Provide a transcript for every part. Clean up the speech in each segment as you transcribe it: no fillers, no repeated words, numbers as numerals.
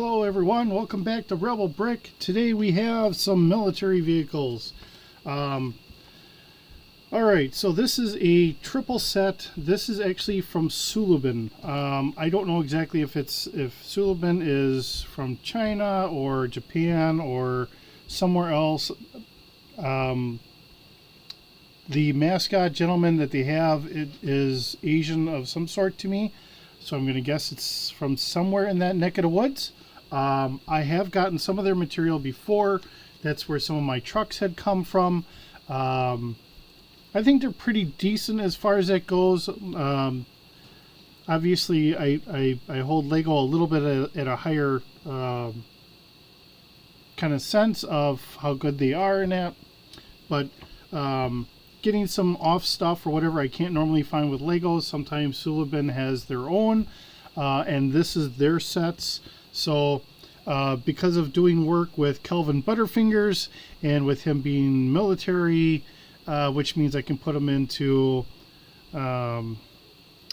Hello everyone, welcome back to Rebel Brick. Today we have some military vehicles. Alright, so this is a triple set. This is actually from Sluban. I don't know exactly if Sluban is from China or Japan or somewhere else. The mascot gentleman that they have, it is Asian of some sort to me. So I'm going to guess it's from somewhere in that neck of the woods. I have gotten some of their material before. That's where some of my trucks had come from. I think they're pretty decent as far as that goes. Obviously, I hold Lego a little bit at a higher kind of sense of how good they are in that. But getting some off stuff or whatever I can't normally find with Legos. Sometimes Sluban has their own, and this is their sets. So because of doing work with Kelvin Butterfingers and with him being military, which means I can put him into, I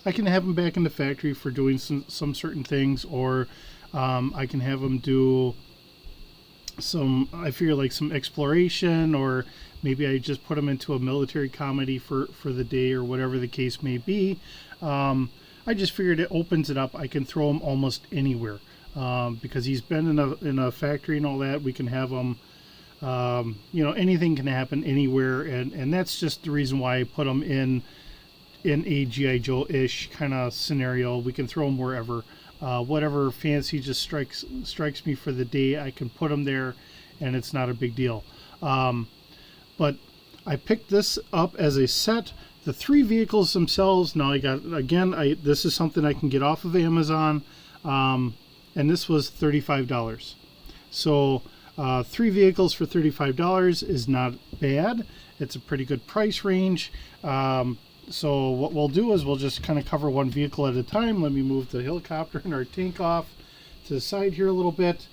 can have him back in the factory for doing some certain things, or I can have him do some, I figure like some exploration, or maybe I just put him into a military comedy for the day or whatever the case may be. I just figured it opens it up. I can throw him almost anywhere because he's been in a factory and all that. We can have him, anything can happen anywhere, and that's just the reason why I put him in a G.I. Joe-ish kind of scenario. We can throw him wherever. Whatever fancy just strikes me for the day, I can put them there, and it's not a big deal. But I picked this up as a set. The three vehicles themselves, now I got, again, this is something I can get off of Amazon, and this was $35. So three vehicles for $35 is not bad. It's a pretty good price range. So what we'll do is we'll just kind of cover one vehicle at a time. Let me move the helicopter and our tank off to the side here a little bit.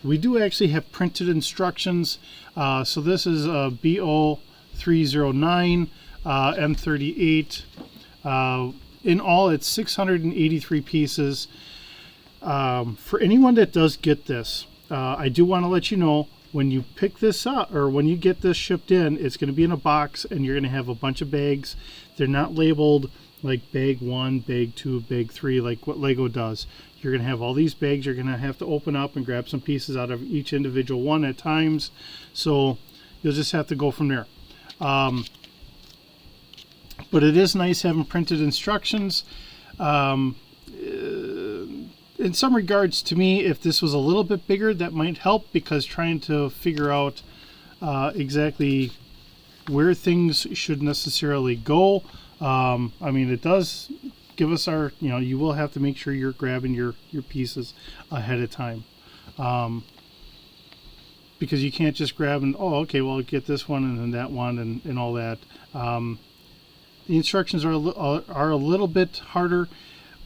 We do actually have printed instructions. So this is BO309 M38. In all, it's 683 pieces. For anyone that does get this, I do want to let you know, when you pick this up, or when you get this shipped in, it's going to be in a box, and you're going to have a bunch of bags. They're not labeled like bag 1, bag 2, bag 3, like what Lego does. You're going to have all these bags. You're going to have to open up and grab some pieces out of each individual one at times. So you'll just have to go from there. But it is nice having printed instructions. In some regards, to me, if this was a little bit bigger, that might help, because trying to figure out exactly where things should necessarily go. I mean, it does give us our, you will have to make sure you're grabbing your pieces ahead of time. Because you can't just grab and, oh, okay, well, I'll get this one and then that one and all that. The instructions are a little bit harder.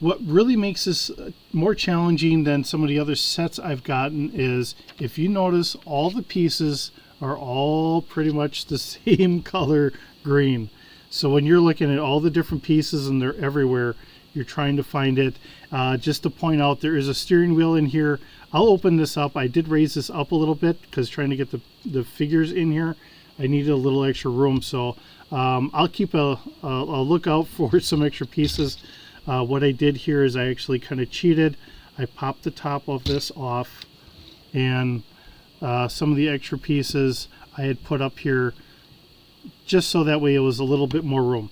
What really makes this more challenging than some of the other sets I've gotten is, if you notice, all the pieces are all pretty much the same color green. So when you're looking at all the different pieces and they're everywhere, you're trying to find it. Just to point out, there is a steering wheel in here. I'll open this up. I did raise this up a little bit because trying to get the figures in here, I needed a little extra room. So I'll keep a lookout for some extra pieces. What I did here is I actually kind of cheated. I popped the top of this off, and some of the extra pieces I had put up here just so that way it was a little bit more room.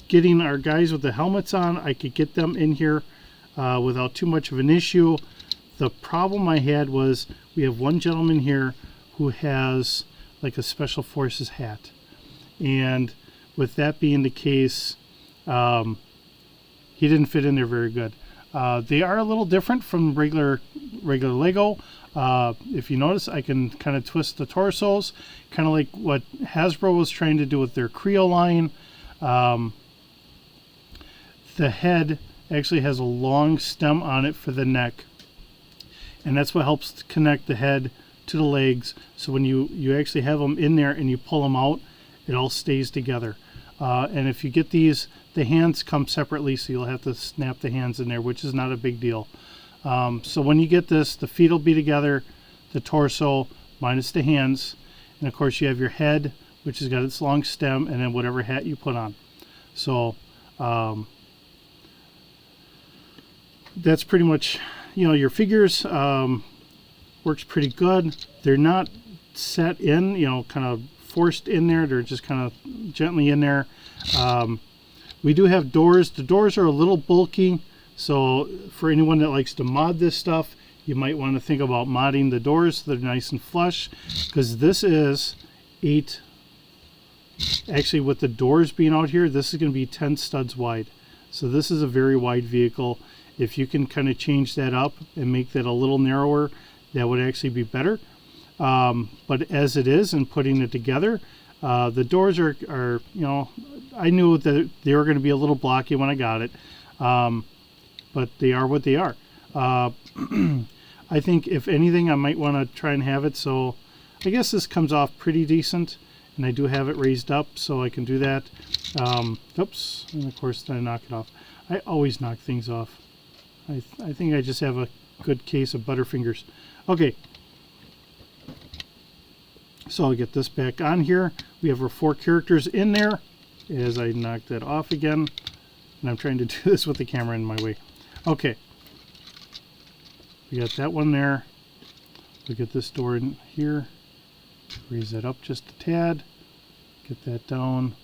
Getting our guys with the helmets on, I could get them in here without too much of an issue. The problem I had was, we have one gentleman here who has like a Special Forces hat, and with that being the case, he didn't fit in there very good. They are a little different from regular Lego. If you notice, I can kind of twist the torsos, kind of like what Hasbro was trying to do with their Creo line. The head actually has a long stem on it for the neck, and that's what helps to connect the head to the legs. So when you actually have them in there and you pull them out, it all stays together. And if you get these, the hands come separately, so you'll have to snap the hands in there, which is not a big deal. So when you get this, the feet will be together, the torso minus the hands, and of course you have your head, which has got its long stem, and then whatever hat you put on. So that's pretty much, you know, your figures. Works pretty good. They're not set in, you know, kind of forced in there. They're just kind of gently in there. We do have doors. The doors are a little bulky, so for anyone that likes to mod this stuff, you might want to think about modding the doors so they're nice and flush, because this is 8, actually with the doors being out here, this is going to be 10 studs wide. So this is a very wide vehicle. If you can kind of change that up and make that a little narrower, that would actually be better. But as it is, and putting it together, the doors are, you know, I knew that they were going to be a little blocky when I got it, but they are what they are. I think if anything, I might want to try and have it so I guess this comes off pretty decent, and I do have it raised up so I can do that. Oops, and of course I knock it off. I always knock things off. I think I just have a good case of Butterfingers. Okay, so I'll get this back on here. We have our 4 characters in there as I knock that off again, and I'm trying to do this with the camera in my way. Okay, we got that one there. We get this door in here, raise that up just a tad, get that down,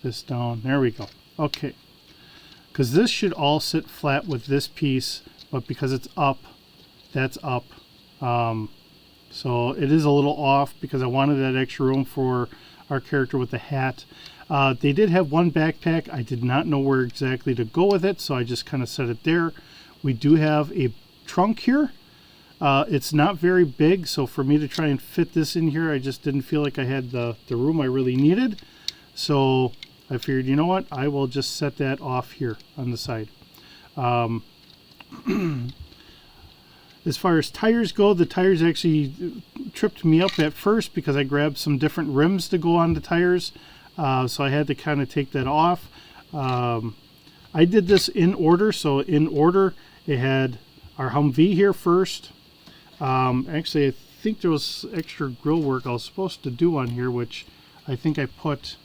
this down, there we go. Okay, because this should all sit flat with this piece, but because it's up, that's up. So it is a little off because I wanted that extra room for our character with the hat. They did have one backpack. I did not know where exactly to go with it, so I just kind of set it there. We do have a trunk here. It's not very big, so for me to try and fit this in here, I just didn't feel like I had the room I really needed. So I figured, you know what, I will just set that off here on the side. As far as tires go, the tires actually tripped me up at first because I grabbed some different rims to go on the tires. So I had to kind of take that off. I did this in order. So in order, it had our Humvee here first. Actually, I think there was extra grill work I was supposed to do on here, which I think I put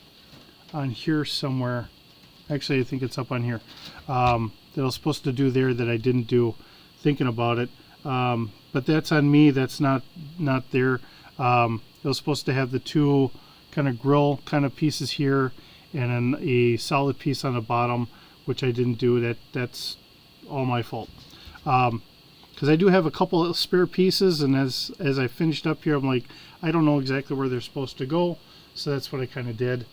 on here somewhere. Actually, I think it's up on here. That I was supposed to do there that I didn't do, thinking about it. But that's on me. That's not there. It was supposed to have the 2 kind of grill kind of pieces here and then a solid piece on the bottom, which I didn't do. That's all my fault. Because I do have a couple of spare pieces, and as I finished up here, I'm like, I don't know exactly where they're supposed to go, so that's what I kind of did.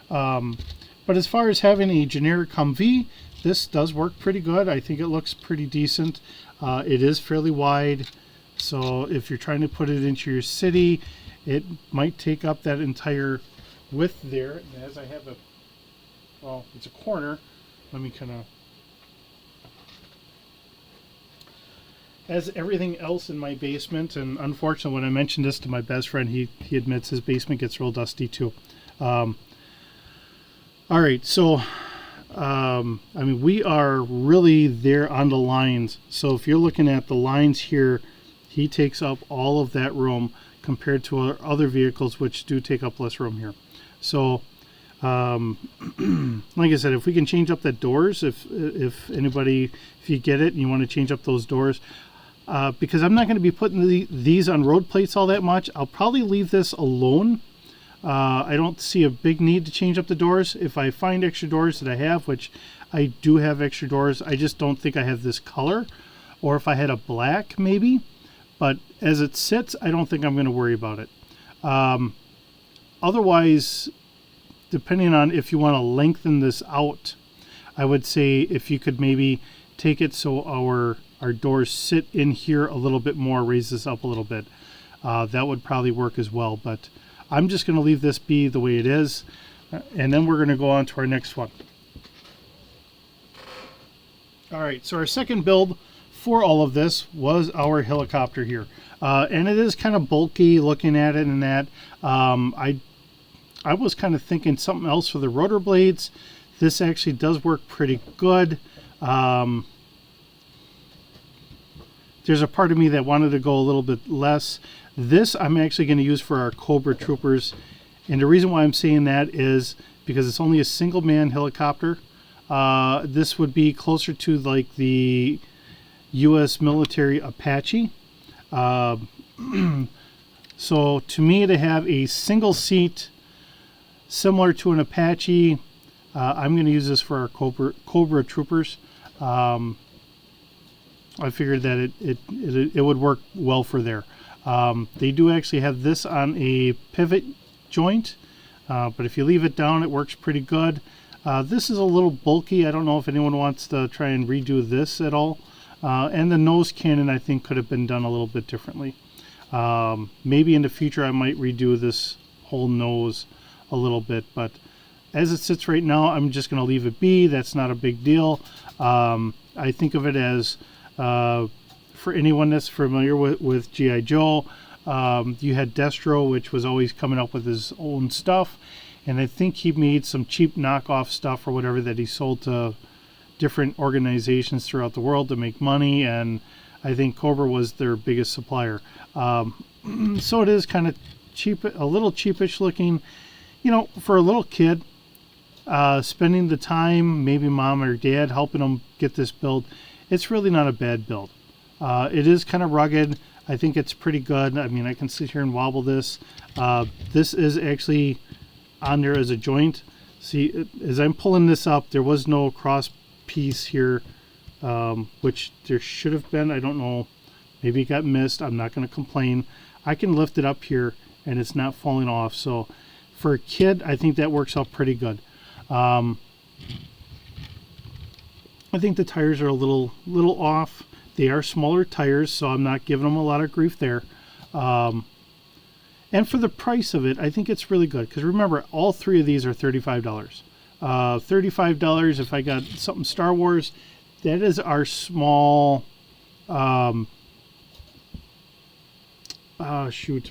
But as far as having a generic Humvee, this does work pretty good. I think it looks pretty decent. It is fairly wide, so if you're trying to put it into your city, it might take up that entire width there. And as I have well, it's a corner. Let me kind of, as everything else in my basement, and unfortunately when I mentioned this to my best friend, he admits his basement gets real dusty too. All right, so I mean, we are really there on the lines. So if you're looking at the lines here, he takes up all of that room compared to our other vehicles, which do take up less room here. So like I said, if we can change up the doors, if you get it and you want to change up those doors, because I'm not going to be putting these on road plates all that much, I'll probably leave this alone. I don't see a big need to change up the doors. If I find extra doors that I have, which I do have extra doors, I just don't think I have this color. Or if I had a black, maybe. But as it sits, I don't think I'm going to worry about it. Otherwise, depending on if you want to lengthen this out, I would say if you could maybe take it so our doors sit in here a little bit more, raise this up a little bit. That would probably work as well. But I'm just going to leave this be the way it is, and then we're going to go on to our next one. All right, so our second build for all of this was our helicopter here, and it is kind of bulky looking at it and that. I was kind of thinking something else for the rotor blades. This actually does work pretty good. there's a part of me that wanted to go a little bit less. This I'm actually going to use for our Cobra troopers. And the reason why I'm saying that is because it's only a single man helicopter. This would be closer to like the U.S. military Apache. So to me, to have a single seat similar to an Apache, I'm going to use this for our Cobra troopers. I figured that it would work well for there. They do actually have this on a pivot joint, but if you leave it down, it works pretty good. This is a little bulky. I don't know if anyone wants to try and redo this at all. And the nose cannon, I think, could have been done a little bit differently. Maybe in the future I might redo this whole nose a little bit, but as it sits right now, I'm just going to leave it be. That's not a big deal. I think of it as, for anyone that's familiar with G.I. Joe, you had Destro, which was always coming up with his own stuff, and I think he made some cheap knockoff stuff or whatever that he sold to different organizations throughout the world to make money, and I think Cobra was their biggest supplier. So it is kind of cheap, a little cheapish looking. You know, for a little kid, spending the time, maybe mom or dad helping them get this build, it's really not a bad build. It is kind of rugged. I think it's pretty good. I mean, I can sit here and wobble this. This is actually on there as a joint. See, as I'm pulling this up, there was no cross piece here, which there should have been. I don't know. Maybe it got missed. I'm not going to complain. I can lift it up here and it's not falling off. So for a kid, I think that works out pretty good. I think the tires are a little off. They are smaller tires, so I'm not giving them a lot of grief there. And for the price of it, I think it's really good. Because remember, all three of these are $35. $35 if I got something Star Wars. That is our small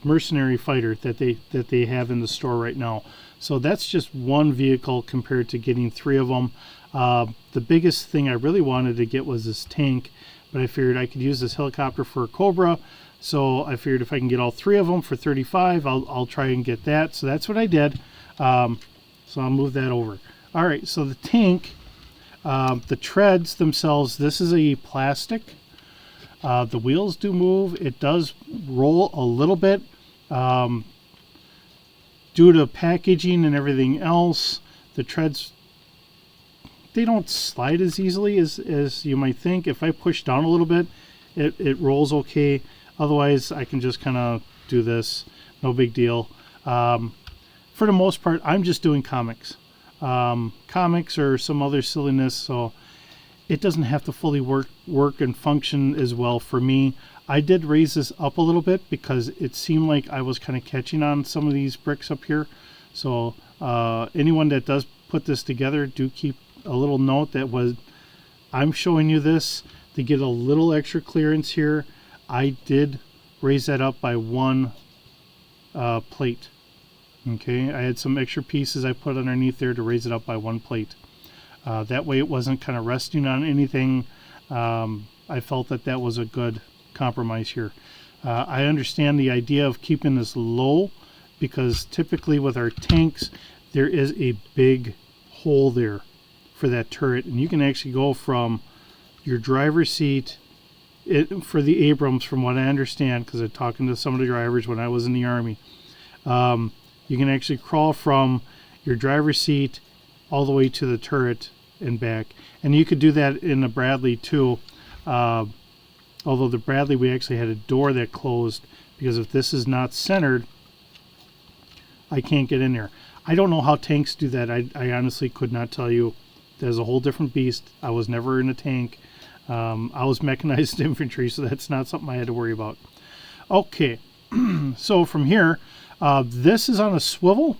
mercenary fighter that they have in the store right now. So that's just one vehicle compared to getting three of them. The biggest thing I really wanted to get was this tank, but I figured I could use this helicopter for a Cobra. So I figured if I can get all three of them for $35, I'll try and get that. So that's what I did. So I'll move that over. All right, so the tank, the treads themselves, this is a plastic. The wheels do move. It does roll a little bit. Due to packaging and everything else, the treads, they don't slide as easily as you might think. If I push down a little bit, it rolls okay. Otherwise, I can just kind of do this. No big deal. For the most part, I'm just doing comics. Comics or some other silliness, so it doesn't have to fully work and function as well for me. I did raise this up a little bit because it seemed like I was kind of catching on some of these bricks up here. So anyone that does put this together, do keep a little note that I'm showing you this to get a little extra clearance here. I did raise that up by one plate. Okay, I had some extra pieces I put underneath there to raise it up by one plate. That way it wasn't kind of resting on anything. I felt that was a good compromise here. I understand the idea of keeping this low because typically with our tanks there is a big hole there for that turret, and you can actually go from your driver's seat for the Abrams, from what I understand, because I'm talking to some of the drivers when I was in the Army, you can actually crawl from your driver's seat all the way to the turret and back. And you could do that in the Bradley too. Although the Bradley, we actually had a door that closed because if this is not centered, I can't get in there. I don't know how tanks do that. I honestly could not tell you. There's a whole different beast. I was never in a tank. I was mechanized infantry, so that's not something I had to worry about. Okay, so from here, this is on a swivel.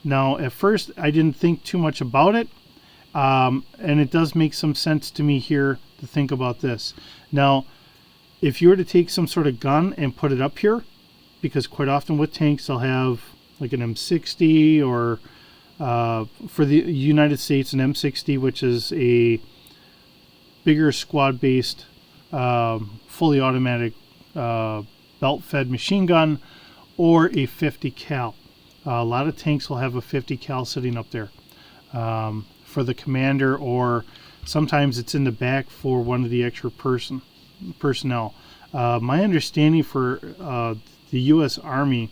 Now, at first, I didn't think too much about it, and it does make some sense to me here to think about this. Now, if you were to take some sort of gun and put it up here, because quite often with tanks, they'll have like an M60 or for the United States, an M60, which is a bigger squad-based fully automatic belt-fed machine gun, or a 50 cal. A lot of tanks will have a 50 cal sitting up there for the commander, or sometimes it's in the back for one of the extra personnel. My understanding for the U.S. Army,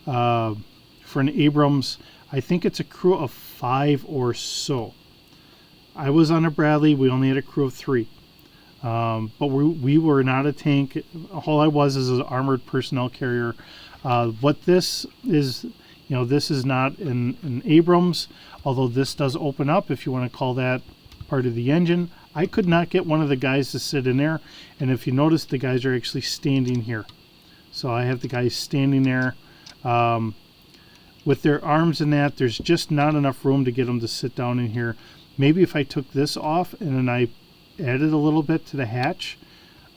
for an Abrams, I think it's a crew of 5 or so. I was on a Bradley. We only had a crew of 3. But we were not a tank. All I was is an armored personnel carrier. What this is, this is not an Abrams, although this does open up, if you want to call that part of the engine. I could not get one of the guys to sit in there, and if you notice, the guys are actually standing here. So I have the guys standing there with their arms in that. There's just not enough room to get them to sit down in here. Maybe if I took this off and then I added a little bit to the hatch,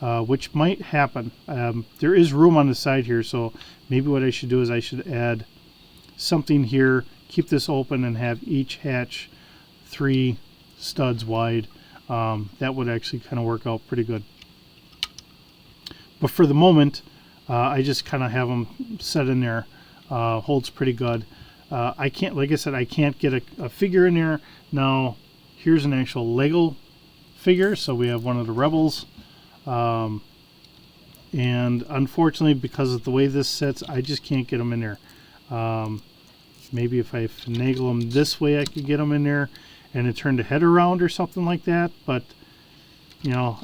which might happen. There is room on the side here, so maybe what I should do is I should add something here, keep this open, and have each hatch 3 studs wide. That would actually kind of work out pretty good. But for the moment, I just kind of have them set in there. Holds pretty good. I can't, like I said, I can't get a figure in there. Now, here's an actual Lego figure. So we have one of the Rebels. And unfortunately, because of the way this sits, I just can't get them in there. Maybe if I finagle them this way, I could get them in there and it turned the head around or something like that. But, yeah,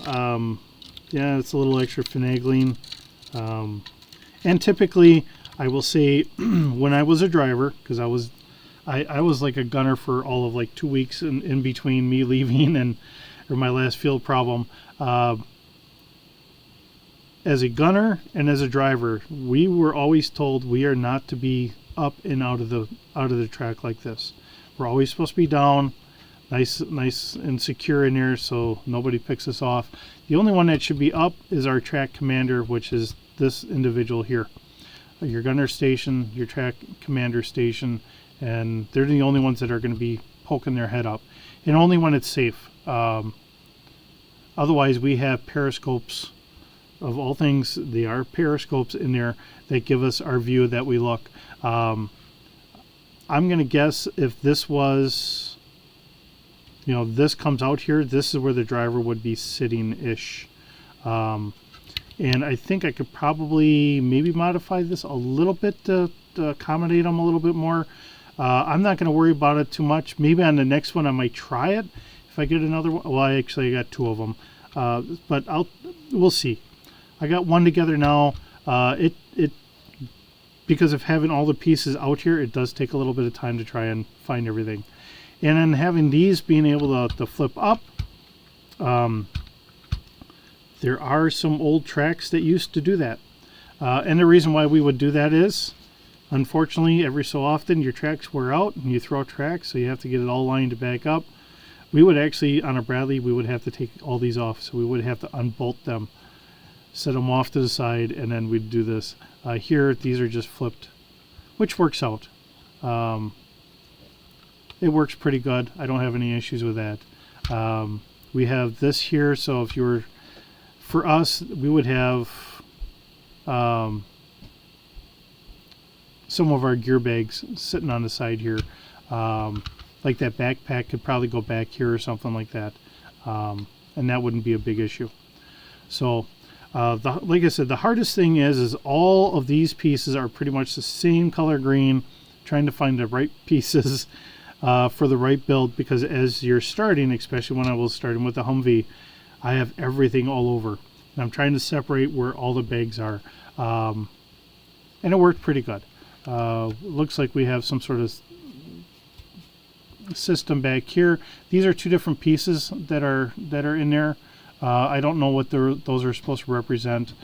it's a little extra finagling. And typically, I will say, when I was a driver, because I was like a gunner for all of like 2 weeks in between me leaving and or my last field problem. As a gunner and as a driver, we were always told we are not to be up and out of the track like this. We're always supposed to be down, nice and secure in here, so nobody picks us off. The only one that should be up is our track commander, which is this individual here. Your gunner station, your track commander station, and they're the only ones that are going to be poking their head up, and only when it's safe. Otherwise, we have periscopes. Of all things, they are periscopes in there that give us our view that we look. I'm going to guess if this was, this comes out here, this is where the driver would be sitting-ish. And I think I could probably maybe modify this a little bit to accommodate them a little bit more. I'm not going to worry about it too much. Maybe on the next one I might try it if I get another one. Well, I got 2 of them. But we'll see. I got one together now. It because of having all the pieces out here, it does take a little bit of time to try and find everything. And then having these being able to flip up, there are some old tracks that used to do that. And the reason why we would do that is, unfortunately, every so often your tracks wear out and you throw tracks, so you have to get it all lined back up. We would actually, on a Bradley, we would have to take all these off, so we would have to unbolt them, set them off to the side, and then we'd do this. Here, these are just flipped, which works out. It works pretty good. I don't have any issues with that. We have this here, so if you were, for us, we would have some of our gear bags sitting on the side here. Like that backpack could probably go back here or something like that. And that wouldn't be a big issue. So, like I said, the hardest thing is all of these pieces are pretty much the same color green, trying to find the right pieces for the right build, because as you're starting, especially when I was starting with the Humvee, I have everything all over. And I'm trying to separate where all the bags are. And it worked pretty good. Looks like we have some sort of system back here. These are 2 different pieces that are in there. I don't know what those are supposed to represent.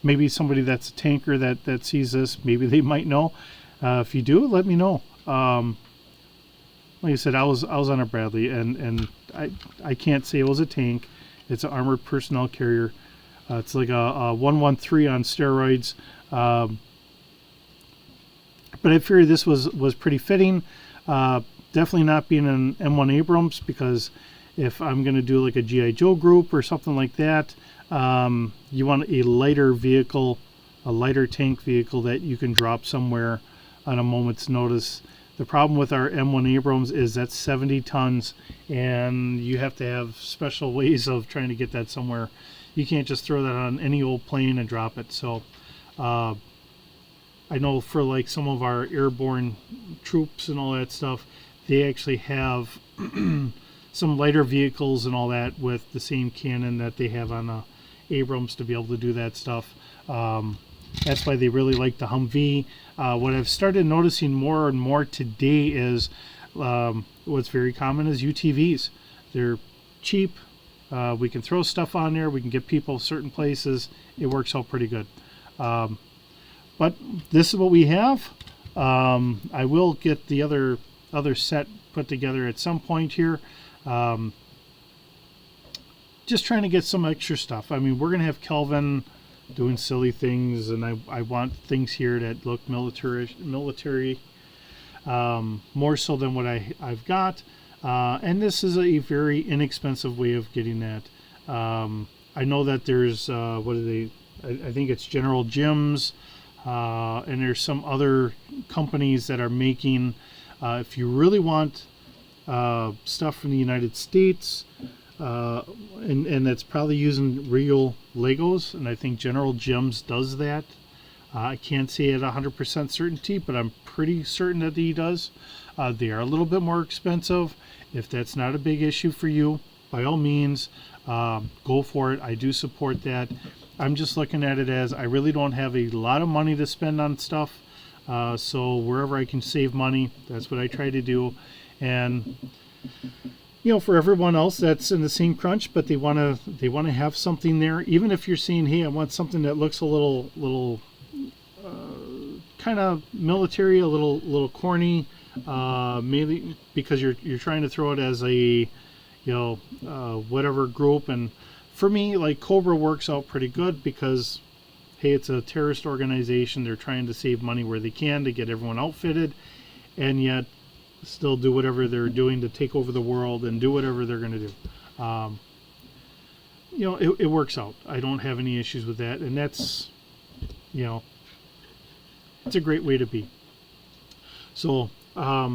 Maybe somebody that's a tanker that sees this, maybe they might know. If you do, let me know. Like I said, I was on a Bradley, and I can't say it was a tank. It's an armored personnel carrier. It's like a 113 on steroids. But I figured this was pretty fitting. Definitely not being an M1 Abrams, because if I'm going to do like a G.I. Joe group or something like that, you want a lighter vehicle, a lighter tank vehicle that you can drop somewhere on a moment's notice. The problem with our M1 Abrams is that's 70 tons, and you have to have special ways of trying to get that somewhere. You can't just throw that on any old plane and drop it. So I know for like some of our airborne troops and all that stuff, they actually have some lighter vehicles and all that with the same cannon that they have on Abrams to be able to do that stuff. That's why they really like the Humvee. What I've started noticing more and more today is what's very common is UTVs. They're cheap. We can throw stuff on there. We can get people certain places. It works out pretty good. But this is what we have. I will get the other set put together at some point here. Just trying to get some extra stuff. I mean, we're going to have Kelvin doing silly things, and I want things here that look military, more so than what I've got. And this is a very inexpensive way of getting that. I know that there's, what are they? I think it's General Jim's, and there's some other companies that are making, if you really want stuff from the United States, and that's probably using real Legos, and I think General Jim's does that. I can't say at 100% certainty, but I'm pretty certain that he does. They are a little bit more expensive. If that's not a big issue for you, by all means, go for it. I do support that. I'm just looking at it as I really don't have a lot of money to spend on stuff. So wherever I can save money, that's what I try to do. And you know, for everyone else that's in the same crunch, but they want to have something there. Even if you're saying, hey, I want something that looks a little kind of military, a little corny, maybe because you're trying to throw it as a whatever group. And for me, like Cobra works out pretty good because hey, it's a terrorist organization. They're trying to save money where they can to get everyone outfitted, and yet still do whatever they're doing to take over the world and do whatever they're going to do. It works out. I don't have any issues with that, and that's, it's a great way to be. So I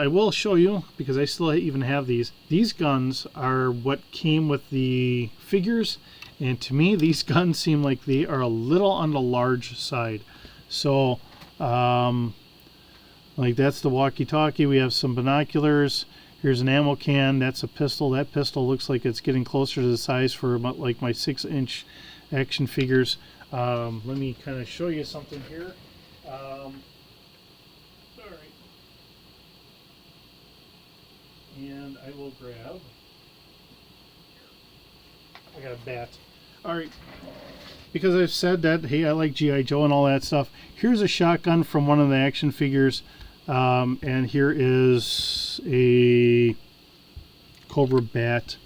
will show you, because I still even have these. These guns are what came with the figures, and to me these guns seem like they are a little on the large side. So like that's the walkie-talkie. We have some binoculars. Here's an ammo can. That's a pistol. That pistol looks like it's getting closer to the size for about like my 6-inch action figures. Let me kind of show you something here. All right. And I will grab. I got a bat. All right. Because I've said that, hey, I like G.I. Joe and all that stuff. Here's a shotgun from one of the action figures. And here is a Cobra bat.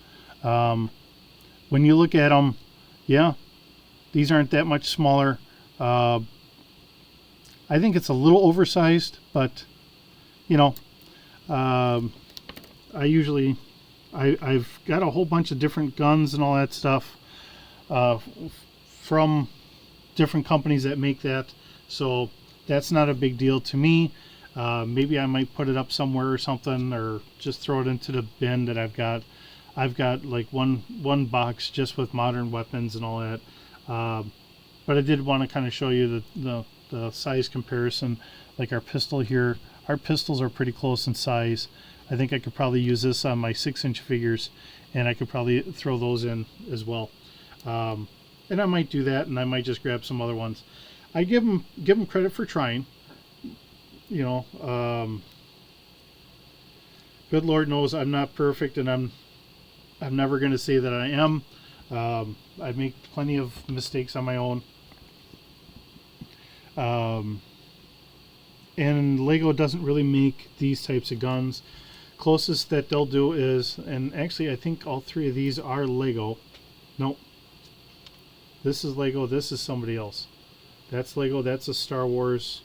When you look at them, yeah, these aren't that much smaller. I think it's a little oversized, but I've got a whole bunch of different guns and all that stuff from different companies that make that, so that's not a big deal to me. Maybe I might put it up somewhere or something, or just throw it into the bin that I've got. I've got like one box just with modern weapons and all that. But I did want to kind of show you the size comparison. Like our pistol here, our pistols are pretty close in size. I think I could probably use this on my 6-inch figures, and I could probably throw those in as well. And I might do that, and I might just grab some other ones. I give them credit for trying. Good Lord knows I'm not perfect, and I'm never going to say that I am. I make plenty of mistakes on my own. And Lego doesn't really make these types of guns. Closest that they'll do is, and actually I think all three of these are Lego. Nope. This is Lego, this is somebody else. That's Lego, that's a Star Wars.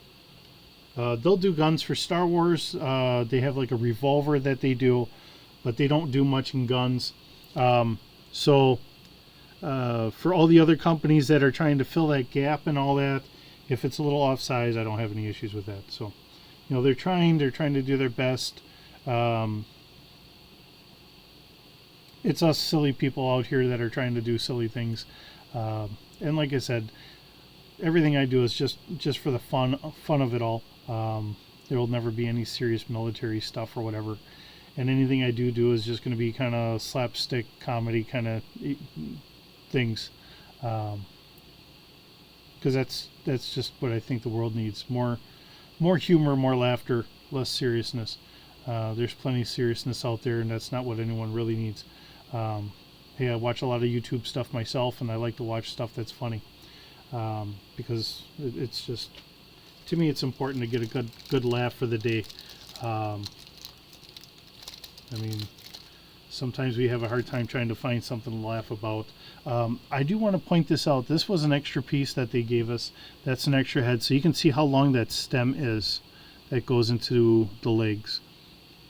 They'll do guns for Star Wars. They have like a revolver that they do, but they don't do much in guns. So for all the other companies that are trying to fill that gap and all that, if it's a little off size, I don't have any issues with that. So, they're trying to do their best. It's us silly people out here that are trying to do silly things. And like I said, everything I do is just for the fun of it all. There will never be any serious military stuff or whatever. And anything I do is just going to be kind of slapstick comedy kind of things. Because that's just what I think the world needs. More humor, more laughter, less seriousness. There's plenty of seriousness out there, and that's not what anyone really needs. Hey, I watch a lot of YouTube stuff myself, and I like to watch stuff that's funny. Because it's just, to me, it's important to get a good laugh for the day. I mean, sometimes we have a hard time trying to find something to laugh about. I do want to point this out. This was an extra piece that they gave us. That's an extra head. So you can see how long that stem is that goes into the legs.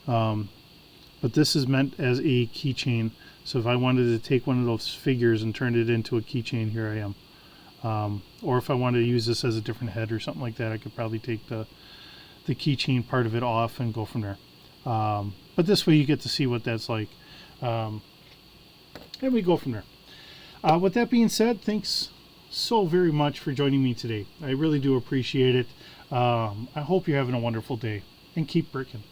But this is meant as a keychain. So if I wanted to take one of those figures and turn it into a keychain, here I am. Or if I wanted to use this as a different head or something like that, I could probably take the keychain part of it off and go from there. But this way you get to see what that's like. And we go from there. With that being said, thanks so very much for joining me today. I really do appreciate it. I hope you're having a wonderful day, and keep bricking.